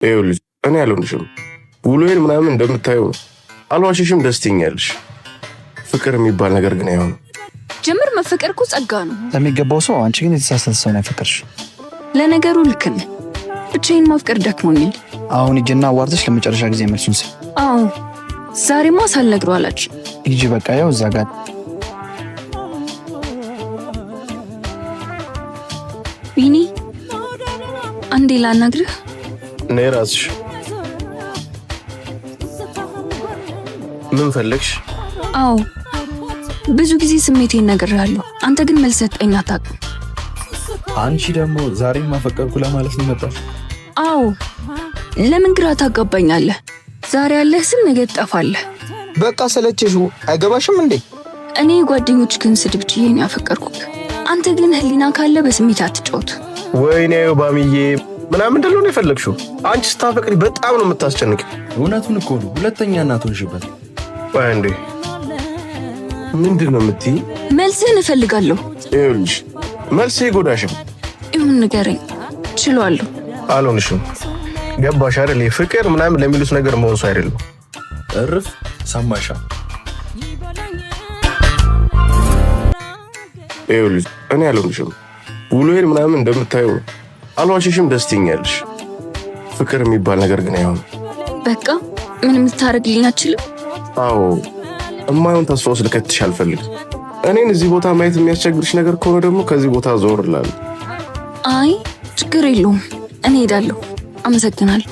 ይኸውልሽ እኔ አልሆንሽም ውሎዬን ምናምን እንደምታየው አልዋሽሽም፣ ደስተኛለሽ። ፍቅር የሚባል ነገር ግን አይሆንም። ጀምር መፈቀር እኮ ጸጋ ነው ለሚገባው ሰው። አንቺ ግን የተሳሳተ ሰው ነው ያፈቀርሽ። ለነገሩ ልክ ነህ። ብቻዬን ማፍቀር ደክሞኛል። አሁን ሂጂና አዋርተሽ ለመጨረሻ ጊዜ መልሱን ስጥ። አዎ ዛሬማ ሳልነግረው አላች። ሂጂ በቃ ያው እዛ ጋር ቢኒ አንዴ ላናግርህ። ነይ እራስሽ። ምን ፈለግሽ? አዎ ብዙ ጊዜ ስሜቴን ነግሬሃለሁ። አንተ ግን መልስ ሰጠኝ አታውቅም። አንቺ ደግሞ ዛሬ ማፈቀርኩ ለማለት ነው መጣሽ? አዎ ለምን ግራ ታጋባኛለህ? ዛሬ ያለህ ስም ነገ ትጠፋለህ። በቃ ሰለችሽው አይገባሽም እንዴ? እኔ ጓደኞች ግን ስድብ ችዬ ነው ያፈቀርኩት። አንተ ግን ህሊና ካለ በስሜት አትጫወት። ወይኔ ባሚዬ ምናምን እንደሆነ የፈለግሽው አንቺ ስታፈቅሪ በጣም ነው የምታስጨንቅ። እውነቱን እኮ ነው። ሁለተኛ እናትሆንሽበት አንዴ ምንድን ነው የምትይ? መልስህን እፈልጋለሁ። ይኸውልሽ መልስ ይጎዳሽም። ይሁን ንገረኝ፣ ችሏለሁ። አልሆንሽም። ገባሽ አይደል? ፍቅር ምናምን ለሚሉት ነገር መሆንሱ አይደለም። እርፍ ሰማሻ? ይኸውልሽ እኔ አልሆንሽም ውሎዬን ምናምን እንደምታየው አልዋሽሽም፣ ደስተኛለሽ። ፍቅር የሚባል ነገር ግን አይሆንም። በቃ ምንም ልታደርግልኝ አትችልም። አዎ እማይሆን ተስፋ ውስጥ ልከትሽ አልፈልግም። እኔን እዚህ ቦታ ማየት የሚያስቸግርሽ ነገር ከሆነ ደግሞ ከዚህ ቦታ ዞር እላለሁ። አይ ችግር የለውም፣ እኔ ሄዳለሁ። አመሰግናለሁ።